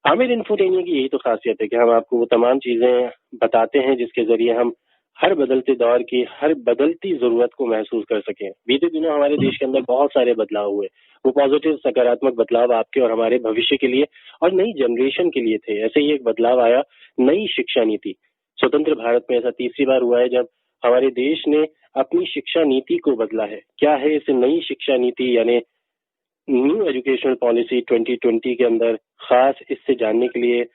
आमिर इन्फोटेनिया की यही तो खासियत है कि हम आपको वो तमाम चीजें बताते हैं जिसके जरिए हम हर बदलते दौर की हर बदलती जरूरत को महसूस कर सकें। बीते दिनों हमारे देश के अंदर बहुत सारे बदलाव हुए। वो पॉजिटिव सकारात्मक बदलाव आपके और हमारे भविष्य के लिए और नई जनरेशन के लिए थे। ऐसे ही एक बदलाव आया, नई शिक्षा नीति। स्वतंत्र भारत में ऐसा तीसरी बार हुआ है जब हमारे देश ने अपनी शिक्षा नीति को बदला है। क्या है इस नई शिक्षा नीति यानी न्यू एजुकेशनल पॉलिसी 2020 के अंदर खास, इससे जानने के लिए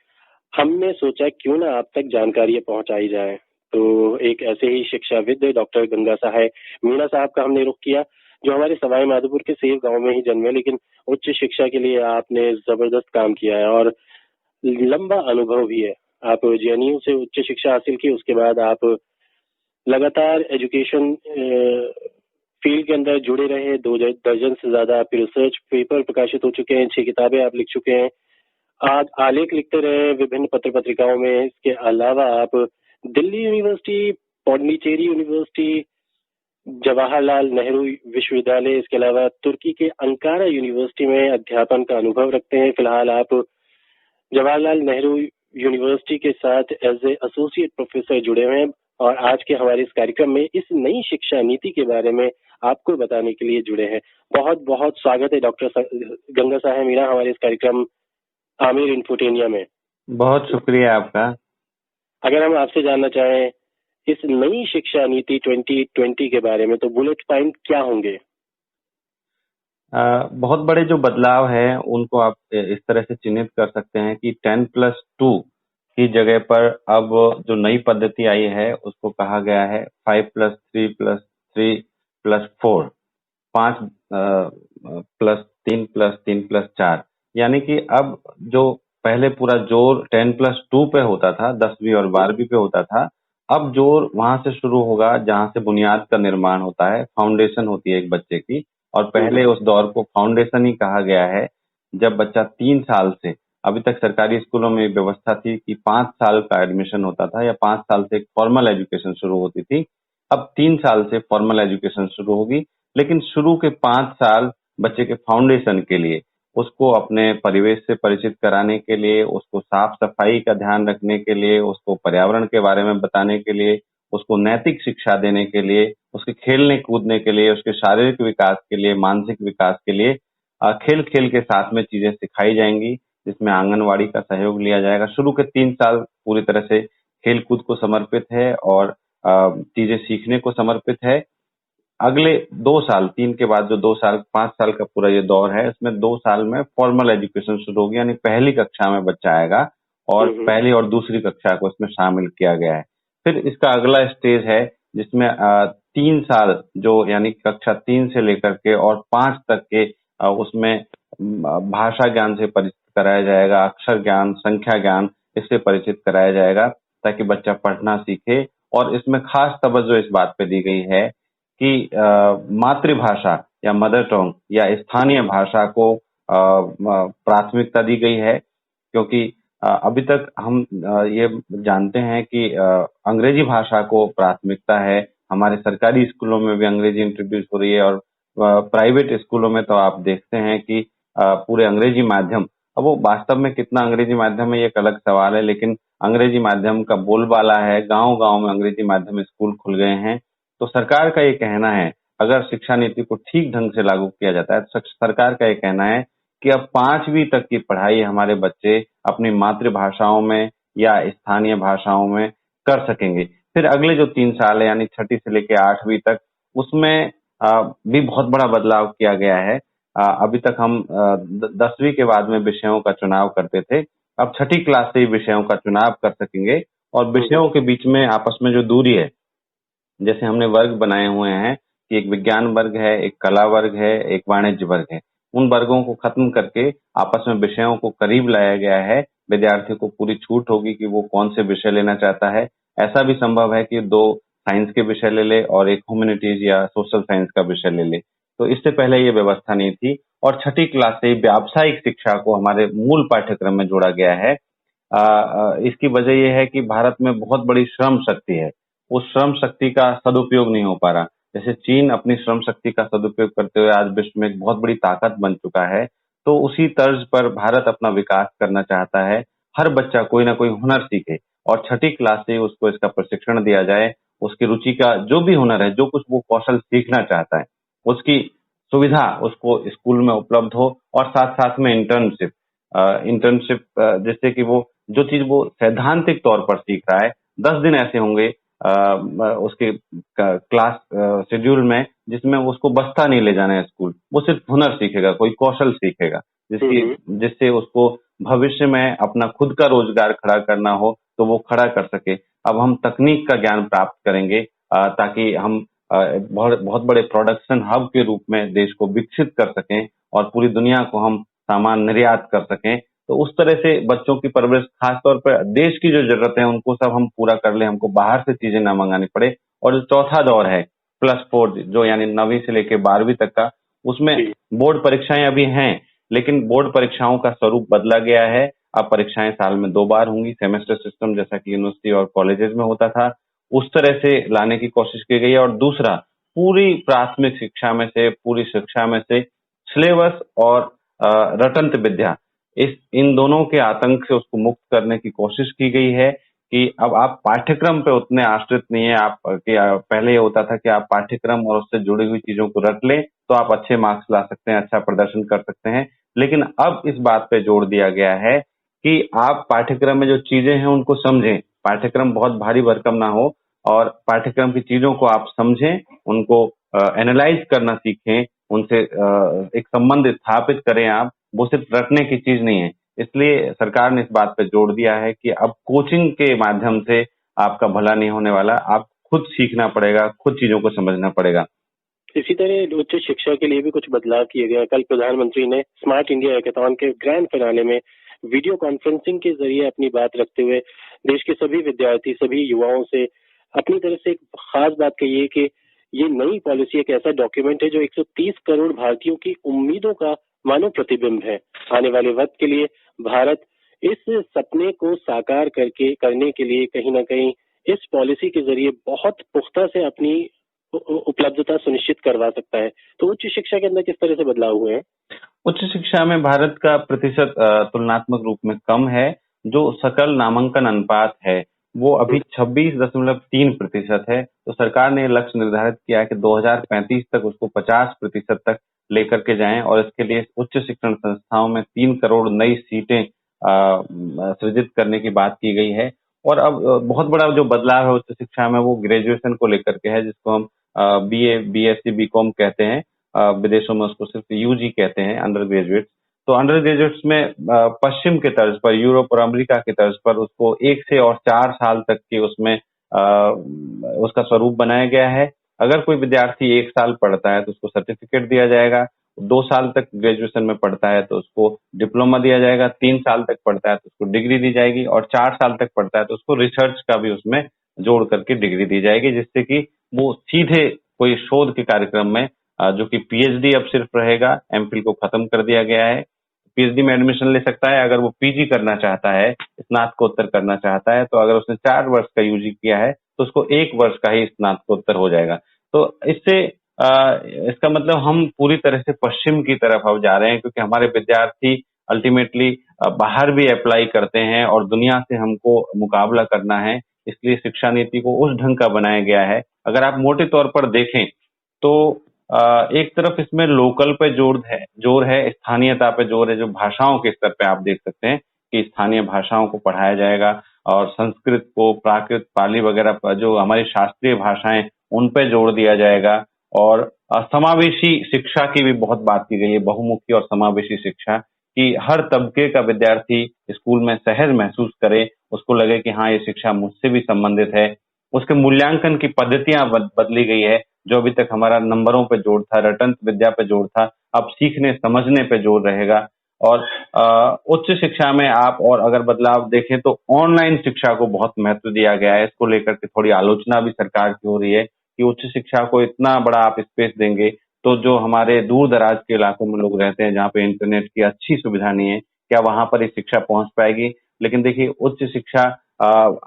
हमने सोचा क्यों ना आप तक जानकारी पहुंचाई जाए। तो एक ऐसे ही शिक्षाविद डॉक्टर गंगा सहाय मीणा साहब का हमने रुख किया, जो हमारे सवाई माधोपुर के सेव गांव में ही जन्मे, लेकिन उच्च शिक्षा के लिए आपने जबरदस्त काम किया है और लंबा अनुभव भी है। आप जेएनयू से उच्च शिक्षा हासिल की, उसके बाद आप लगातार एजुकेशन फील्ड के अंदर जुड़े रहे। 2 दर्जन से ज्यादा आपके रिसर्च पेपर प्रकाशित हो चुके हैं, 6 किताबें आप लिख चुके हैं। आप आलेख लिखते रहे विभिन्न पत्र पत्रिकाओं में। इसके अलावा आप दिल्ली यूनिवर्सिटी, पौंडीचेरी यूनिवर्सिटी, जवाहरलाल नेहरू विश्वविद्यालय, इसके अलावा तुर्की के अंकारा यूनिवर्सिटी में अध्यापन का अनुभव रखते हैं। फिलहाल आप जवाहरलाल नेहरू यूनिवर्सिटी के साथ एज ए एसोसिएट प्रोफेसर जुड़े हुए हैं और आज के हमारे इस कार्यक्रम में इस नई शिक्षा नीति के बारे में आपको बताने के लिए जुड़े हैं। बहुत बहुत स्वागत है डॉक्टर गंगा साहब मीणा हमारे इस कार्यक्रम आमिर इन्फोटेनिया में। बहुत शुक्रिया आपका। अगर हम आपसे जानना चाहें इस नई शिक्षा नीति 2020 के बारे में, तो बुलेट पॉइंट क्या होंगे? बहुत बड़े जो बदलाव है उनको आप इस तरह से चिन्हित कर सकते हैं कि 10+2 की जगह पर अब जो नई पद्धति आई है उसको कहा गया है 5+3+3+4, 5+3+3+4। यानी कि अब जो पहले पूरा जोर 10+2 पे होता था, 10वीं और 12वीं पे होता था, अब जोर वहां से शुरू होगा जहां से बुनियाद का निर्माण होता है, फाउंडेशन होती है एक बच्चे की। और पहले उस दौर को फाउंडेशन ही कहा गया है, जब बच्चा 3 साल से, अभी तक सरकारी स्कूलों में व्यवस्था थी कि 5 साल का एडमिशन होता था या 5 साल से एक फॉर्मल एजुकेशन शुरू होती थी। अब 3 साल से फॉर्मल एजुकेशन शुरू होगी, लेकिन शुरू के 5 साल बच्चे के फाउंडेशन के लिए, उसको अपने परिवेश से परिचित कराने के लिए, उसको साफ सफाई का ध्यान रखने के लिए, उसको पर्यावरण के बारे में बताने के लिए, उसको नैतिक शिक्षा देने के लिए, उसके खेलने कूदने के लिए, उसके शारीरिक विकास के लिए, मानसिक विकास के लिए खेल खेल के साथ में चीजें सिखाई जाएंगी, जिसमें आंगनवाड़ी का सहयोग लिया जाएगा। शुरू के 3 साल पूरी तरह से खेल कूद को समर्पित है और चीजें सीखने को समर्पित है। अगले 2 साल, 3 के बाद जो 2 साल 5 साल का पूरा ये दौर है, इसमें 2 साल में फॉर्मल एजुकेशन शुरू होगी, यानी पहली कक्षा में बच्चा आएगा और पहली और दूसरी कक्षा को इसमें शामिल किया गया है। फिर इसका अगला स्टेज है जिसमें 3 साल जो यानी कक्षा 3 से लेकर के और 5 तक के उसमें भाषा ज्ञान से परिचित कराया जाएगा, अक्षर ज्ञान, संख्या ज्ञान, इससे परिचित कराया जाएगा ताकि बच्चा पढ़ना सीखे। और इसमें खास तवज्जो इस बात पे दी गई है कि मातृभाषा या मदर टंग या स्थानीय भाषा को प्राथमिकता दी गई है, क्योंकि अभी तक हम ये जानते हैं कि अंग्रेजी भाषा को प्राथमिकता है। हमारे सरकारी स्कूलों में भी अंग्रेजी इंट्रोड्यूस हो रही है और प्राइवेट स्कूलों में तो आप देखते हैं कि पूरे अंग्रेजी माध्यम, अब वो वास्तव में कितना अंग्रेजी माध्यम है ये एक अलग सवाल है, लेकिन अंग्रेजी माध्यम का बोलबाला है, गांव-गांव में अंग्रेजी माध्यम स्कूल खुल गए हैं। तो सरकार का ये कहना है, अगर शिक्षा नीति को ठीक ढंग से लागू किया जाता है तो सरकार का ये कहना है कि अब 5वीं तक की पढ़ाई हमारे बच्चे अपनी मातृभाषाओं में या स्थानीय भाषाओं में कर सकेंगे। फिर अगले जो 3 साल है यानी 6ठी से लेकर 8वीं तक, उसमें भी बहुत बड़ा बदलाव किया गया है। अभी तक हम 10वीं के बाद में विषयों का चुनाव करते थे, अब 6ठी क्लास से ही विषयों का चुनाव कर सकेंगे। और विषयों के बीच में आपस में जो दूरी है, जैसे हमने वर्ग बनाए हुए हैं कि एक विज्ञान वर्ग है, एक कला वर्ग है, एक वाणिज्य वर्ग है, उन वर्गों को खत्म करके आपस में विषयों को करीब लाया गया है। विद्यार्थी को पूरी छूट होगी कि वो कौन से विषय लेना चाहता है। ऐसा भी संभव है कि 2 साइंस के विषय ले ले और एक ह्यूमैनिटीज या सोशल साइंस का विषय ले ले। तो इससे पहले ये व्यवस्था नहीं थी। और 6ठी क्लास से व्यावसायिक शिक्षा को हमारे मूल पाठ्यक्रम में जोड़ा गया है। इसकी वजह यह है कि भारत में बहुत बड़ी श्रम शक्ति है, उस श्रम शक्ति का सदुपयोग नहीं हो पा रहा। जैसे चीन अपनी श्रम शक्ति का सदुपयोग करते हुए आज विश्व में एक बहुत बड़ी ताकत बन चुका है, तो उसी तर्ज पर भारत अपना विकास करना चाहता है। हर बच्चा कोई ना कोई हुनर सीखे और छठी क्लास से उसको इसका प्रशिक्षण दिया जाए। उसकी रुचि का जो भी हुनर है, जो कुछ वो कौशल सीखना चाहता है, उसकी सुविधा उसको स्कूल में उपलब्ध हो। और साथ-साथ में इंटर्नशिप जिससे कि वो जो चीज़ वो सैद्धांतिक तौर पर सीख रहा है, 10 दिन ऐसे होंगे उसके क्लास शेड्यूल में जिसमें उसको बस्ता नहीं ले जाना है स्कूल। वो सिर्फ हुनर सीखेगा, कोई कौशल सीखेगा, जिससे उसको भविष्य में अपना खुद का रोजगार खड़ा करना हो तो वो खड़ा कर सके। अब हम तकनीक का ज्ञान प्राप्त करेंगे ताकि हम बहुत बहुत बड़े प्रोडक्शन हब के रूप में देश को विकसित कर सकें और पूरी दुनिया को हम सामान निर्यात कर सकें। तो उस तरह से बच्चों की परवरिश, खासतौर पर देश की जो जरूरत है उनको सब हम पूरा कर ले, हमको बाहर से चीजें ना मंगानी पड़े। और जो चौथा दौर है +4, जो यानी 9वीं से लेकर 12वीं तक का, उसमें बोर्ड परीक्षाएं अभी हैं, लेकिन बोर्ड परीक्षाओं का स्वरूप बदला गया है। अब परीक्षाएं साल में 2 बार होंगी। सेमेस्टर सिस्टम जैसा कि यूनिवर्सिटी और कॉलेजेस में होता था, उस तरह से लाने की कोशिश की गई है। और दूसरा, पूरी प्राथमिक शिक्षा में से, पूरी शिक्षा में से सिलेबस और रटंत विद्या, इन दोनों के आतंक से उसको मुक्त करने की कोशिश की गई है कि अब आप पाठ्यक्रम पे उतने आश्रित नहीं है। आप पहले ये होता था कि आप पाठ्यक्रम और उससे जुड़ी हुई चीजों को रट लें तो आप अच्छे मार्क्स ला सकते हैं, अच्छा प्रदर्शन कर सकते हैं। लेकिन अब इस बात पे जोर दिया गया है कि आप पाठ्यक्रम में जो चीजें हैं उनको समझें। पाठ्यक्रम बहुत भारी भरकम ना हो और पाठ्यक्रम की चीजों को आप समझें, उनको एनालाइज करना सीखें, उनसे एक संबंध स्थापित करें आप। वो सिर्फ रटने की चीज नहीं है। इसलिए सरकार ने इस बात पे जोर दिया है कि अब कोचिंग के माध्यम से आपका भला नहीं होने वाला, आप खुद सीखना पड़ेगा, खुद चीजों को समझना पड़ेगा। इसी तरह उच्च शिक्षा के लिए भी कुछ बदलाव किए गए। कल प्रधानमंत्री ने स्मार्ट इंडिया हैकाथॉन के ग्रैंड फिनाले में वीडियो कॉन्फ्रेंसिंग के जरिए अपनी बात रखते हुए देश के सभी विद्यार्थी, सभी युवाओं से अपनी तरफ से एक खास बात कही है कि ये नई पॉलिसी एक ऐसा डॉक्यूमेंट है जो 130 करोड़ भारतीयों की उम्मीदों का मानव प्रतिबिंब है। आने वाले वक्त के लिए भारत इस सपने को साकार करने के लिए कहीं ना कहीं इस पॉलिसी के जरिए बहुत पुख्ता से अपनी उपलब्धता सुनिश्चित करवा सकता है। तो उच्च शिक्षा के अंदर किस तरह से बदलाव हुए हैं? उच्च शिक्षा में भारत का प्रतिशत तुलनात्मक रूप में कम है। जो सकल नामांकन अनुपात है वो अभी 26.3% है। तो सरकार ने लक्ष्य निर्धारित किया है कि 2035 तक उसको 50% तक लेकर के जाएं और इसके लिए उच्च शिक्षण संस्थाओं में 3 करोड़ नई सीटें सृजित करने की बात की गई है। और अब बहुत बड़ा जो बदलाव है उच्च शिक्षा में वो ग्रेजुएशन को लेकर के है, जिसको हम BA, BSc, BCom कहते हैं। विदेशों में उसको सिर्फ UG कहते हैं, अंडर ग्रेजुएट। तो अंडर ग्रेजुएट्स में पश्चिम के तर्ज पर, यूरोप और अमेरिका के तर्ज पर उसको 1 से और 4 साल तक के उसमें उसका स्वरूप बनाया गया है। अगर कोई विद्यार्थी 1 साल पढ़ता है तो उसको सर्टिफिकेट दिया जाएगा, 2 साल तक ग्रेजुएशन में पढ़ता है तो उसको डिप्लोमा दिया जाएगा, 3 साल तक पढ़ता है तो उसको डिग्री दी जाएगी और 4 साल तक पढ़ता है तो उसको रिसर्च का भी उसमें जोड़ करके डिग्री दी जाएगी, जिससे कि वो सीधे कोई शोध के कार्यक्रम में जो कि PhD अब सिर्फ रहेगा, MPhil को खत्म कर दिया गया है। PhD में एडमिशन ले सकता है। अगर वो PG करना चाहता है, स्नातकोत्तर करना चाहता है, तो अगर उसने 4 वर्ष का UG किया है तो उसको 1 वर्ष का ही स्नातकोत्तर हो जाएगा। तो इससे इसका मतलब हम पूरी तरह से पश्चिम की तरफ अब जा रहे हैं, क्योंकि हमारे विद्यार्थी अल्टीमेटली बाहर भी अप्लाई करते हैं और दुनिया से हमको मुकाबला करना है। इसलिए शिक्षा नीति को उस ढंग का बनाया गया है। अगर आप मोटे तौर पर देखें तो एक तरफ इसमें लोकल पे जोर है, स्थानीयता पे जोर है। जो भाषाओं के स्तर पे आप देख सकते हैं कि स्थानीय भाषाओं को पढ़ाया जाएगा और संस्कृत को, प्राकृत, पाली वगैरह जो हमारी शास्त्रीय भाषाएं, उन पे जोर दिया जाएगा। और समावेशी शिक्षा की भी बहुत बात की गई है, बहुमुखी और समावेशी शिक्षा, कि हर तबके का विद्यार्थी स्कूल में सहज महसूस करे, उसको लगे कि हाँ, ये शिक्षा मुझसे भी संबंधित है। उसके मूल्यांकन की पद्धतियां बदली गई है। जो अभी तक हमारा नंबरों पे जोर था, रटंत विद्या पे जोर था, अब सीखने समझने पे जोर रहेगा। और उच्च शिक्षा में आप और अगर बदलाव देखें तो ऑनलाइन शिक्षा को बहुत महत्व दिया गया है। इसको लेकर के थोड़ी आलोचना भी सरकार की हो रही है कि उच्च शिक्षा को इतना बड़ा आप स्पेस देंगे तो जो हमारे दूर दराज के इलाकों में लोग रहते हैं, जहाँ पे इंटरनेट की अच्छी सुविधा नहीं है, क्या वहां पर ये शिक्षा पहुंच पाएगी? लेकिन देखिए, उच्च शिक्षा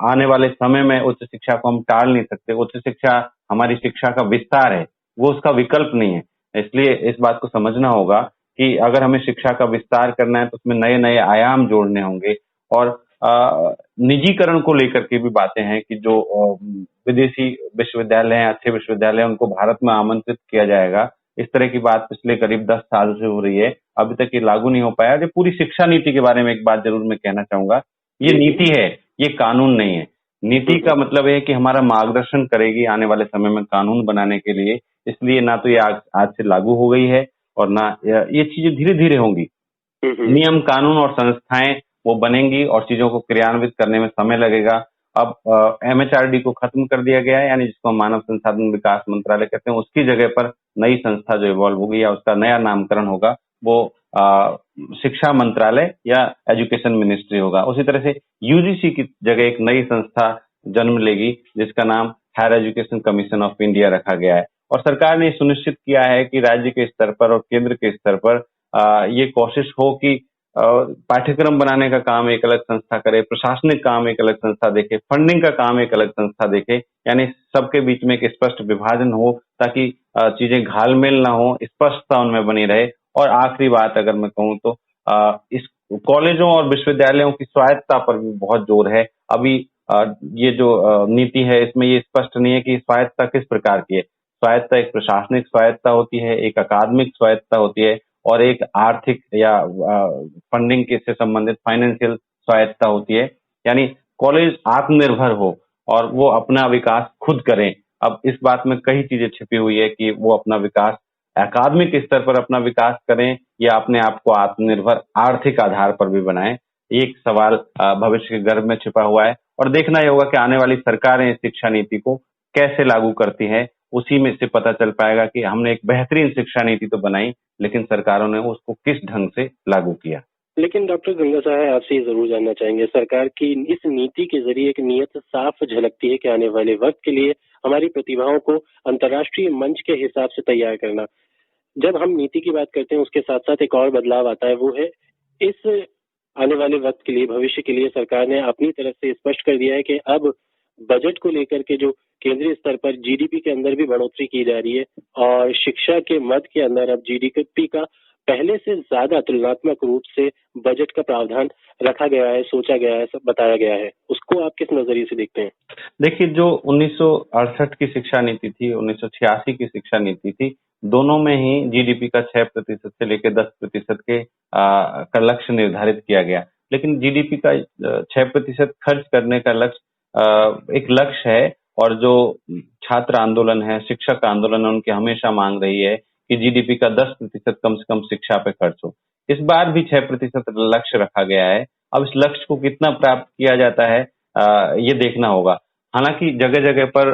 आने वाले समय में उच्च शिक्षा को हम टाल नहीं सकते। उच्च शिक्षा हमारी शिक्षा का विस्तार है, वो उसका विकल्प नहीं है। इसलिए इस बात को समझना होगा कि अगर हमें शिक्षा का विस्तार करना है तो उसमें नए नए आयाम जोड़ने होंगे। और निजीकरण को लेकर के भी बातें हैं कि जो विदेशी विश्वविद्यालय हैं, अच्छे विश्वविद्यालय हैं, उनको भारत में आमंत्रित किया जाएगा। इस तरह की बात पिछले करीब 10 साल से हो रही है, अभी तक ये लागू नहीं हो पाया। जो पूरी शिक्षा नीति के बारे में एक बात जरूर मैं कहना चाहूंगा, ये नीति है, ये कानून नहीं है। नीति का मतलब है कि हमारा मार्गदर्शन करेगी आने वाले समय में कानून बनाने के लिए। इसलिए ना तो ये आज से लागू हो गई है और ना ये चीजें धीरे धीरे होंगी। नियम, कानून और संस्थाएं वो बनेंगी और चीजों को क्रियान्वित करने में समय लगेगा। अब MHRD को खत्म कर दिया गया है, यानी जिसको मानव संसाधन विकास मंत्रालय कहते हैं, उसकी जगह पर नई संस्था जो इवॉल्व होगी या उसका नया नामकरण होगा वो शिक्षा मंत्रालय या एजुकेशन मिनिस्ट्री होगा। उसी तरह से UGC की जगह एक नई संस्था जन्म लेगी जिसका नाम higher education commission of India रखा गया है। और सरकार ने सुनिश्चित किया है कि राज्य के स्तर पर और केंद्र के स्तर पर ये कोशिश हो कि पाठ्यक्रम बनाने का काम एक अलग संस्था करे, प्रशासनिक काम एक अलग संस्था देखे, फंडिंग का काम एक अलग संस्था देखे, यानी सबके बीच में एक स्पष्ट विभाजन हो ताकि चीजें घालमेल ना हो, स्पष्टता उनमें बनी रहे। और आखिरी बात अगर मैं कहूँ तो इस कॉलेजों और विश्वविद्यालयों की स्वायत्तता पर भी बहुत जोर है। अभी ये जो नीति है इसमें ये स्पष्ट नहीं है कि स्वायत्तता किस प्रकार की है। स्वायत्तता एक प्रशासनिक स्वायत्तता होती है, एक अकादमिक स्वायत्तता होती है और एक आर्थिक या फंडिंग से संबंधित फाइनेंशियल स्वायत्तता होती है। यानी कॉलेज आत्मनिर्भर हो और वो अपना विकास खुद करें। अब इस बात में कई चीजें छिपी हुई है कि वो अपना विकास अकादमिक स्तर पर अपना विकास करें या अपने आप को आत्मनिर्भर आर्थिक आधार पर भी बनाएं। एक सवाल भविष्य के गर्भ में छिपा हुआ है और देखना यह होगा कि आने वाली सरकारें शिक्षा नीति को कैसे लागू करती है। उसी में से पता चल पाएगा कि हमने एक बेहतरीन शिक्षा नीति तो बनाई लेकिन सरकारों ने उसको किस ढंग से लागू किया। लेकिन डॉक्टर गंगा साहब, आपसे ये जरूर जानना चाहेंगे, सरकार की इस नीति के जरिए एक नियत साफ झलकती है कि आने वाले वक्त के लिए हमारी प्रतिभाओं को अंतर्राष्ट्रीय मंच के हिसाब से तैयार करना। जब हम नीति की बात करते हैं उसके साथ साथ एक और बदलाव आता है, वो है इस आने वाले वक्त के लिए, भविष्य के लिए सरकार ने अपनी तरफ से स्पष्ट कर दिया है कि अब बजट को लेकर के जो केंद्रीय स्तर पर GDP के अंदर भी बढ़ोतरी की जा रही है और शिक्षा के मद के अंदर अब GDP का पहले से ज्यादा तुलनात्मक रूप से बजट का प्रावधान रखा गया है, सोचा गया है, सब बताया गया है। उसको आप किस नजरिए से देखते हैं? देखिए, जो 1968 की शिक्षा नीति थी, 1986 की शिक्षा नीति थी, दोनों में ही GDP का 6% से लेकर 10% का लक्ष्य निर्धारित किया गया। लेकिन GDP का 6% खर्च करने का लक्ष्य एक लक्ष्य है और जो छात्र आंदोलन है, शिक्षक आंदोलन है, उनकी हमेशा मांग रही है कि GDP का 10% कम से कम शिक्षा पे खर्च हो। इस बार भी 6% लक्ष्य रखा गया है। अब इस लक्ष्य को कितना प्राप्त किया जाता है ये देखना होगा। हालांकि जगह जगह पर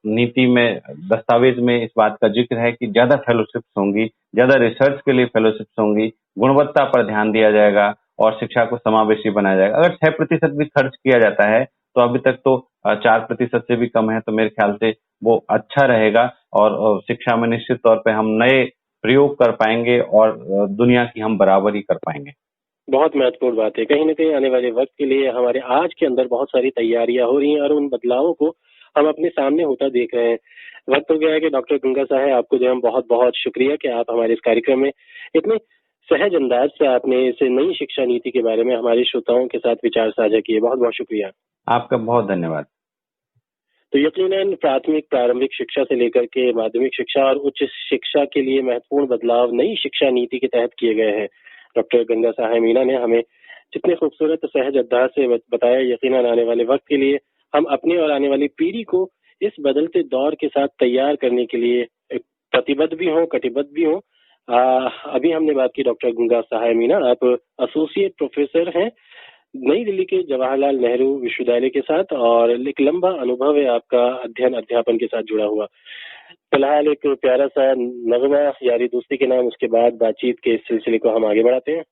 नीति में, दस्तावेज में इस बात का जिक्र है कि ज्यादा फेलोशिप्स होंगी, ज्यादा रिसर्च के लिए फेलोशिप्स होंगी, गुणवत्ता पर ध्यान दिया जाएगा और शिक्षा को समावेशी बनाया जाएगा। अगर 6% भी खर्च किया जाता है तो अभी तक तो 4% से भी कम है, तो मेरे ख्याल से वो अच्छा रहेगा और शिक्षा में निश्चित तौर पे हम नए प्रयोग कर पाएंगे और दुनिया की हम बराबरी कर पाएंगे। बहुत महत्वपूर्ण बात है। कहीं ना कहीं आने वाले वक्त के लिए हमारे आज के अंदर बहुत सारी तैयारियां हो रही हैं और उन बदलावों को हम अपने सामने होता देख रहे हैं। वक्त हो गया है कि डॉक्टर गंगा साहब, आपको जो हम बहुत बहुत शुक्रिया कि आप हमारे इस कार्यक्रम में इतने सहज अंदाज से आपने इस नई शिक्षा नीति के बारे में हमारे श्रोताओं के साथ विचार साझा किए। बहुत बहुत शुक्रिया। आपका बहुत धन्यवाद। तो यकीनन प्राथमिक प्रारंभिक शिक्षा से लेकर के माध्यमिक शिक्षा और उच्च शिक्षा के लिए महत्वपूर्ण बदलाव नई शिक्षा नीति के तहत किए गए हैं। डॉक्टर गंगा साहब मीना ने हमें जितने खूबसूरत सहज अंदाज से बताया, यकीनन आने वाले वक्त के लिए हम अपने और आने वाली पीढ़ी को इस बदलते दौर के साथ तैयार करने के लिए प्रतिबद्ध भी हों, कटिबद्ध भी हों। अभी हमने बात की डॉक्टर गंगा साहब मीना, आप एसोसिएट प्रोफेसर हैं नई दिल्ली के जवाहरलाल नेहरू विश्वविद्यालय के साथ और एक लंबा अनुभव है आपका अध्ययन अध्यापन के साथ जुड़ा हुआ। फिलहाल एक प्यारा सा नगमा यारी दोस्ती के नाम, उसके बाद बातचीत के इस सिलसिले को हम आगे बढ़ाते हैं।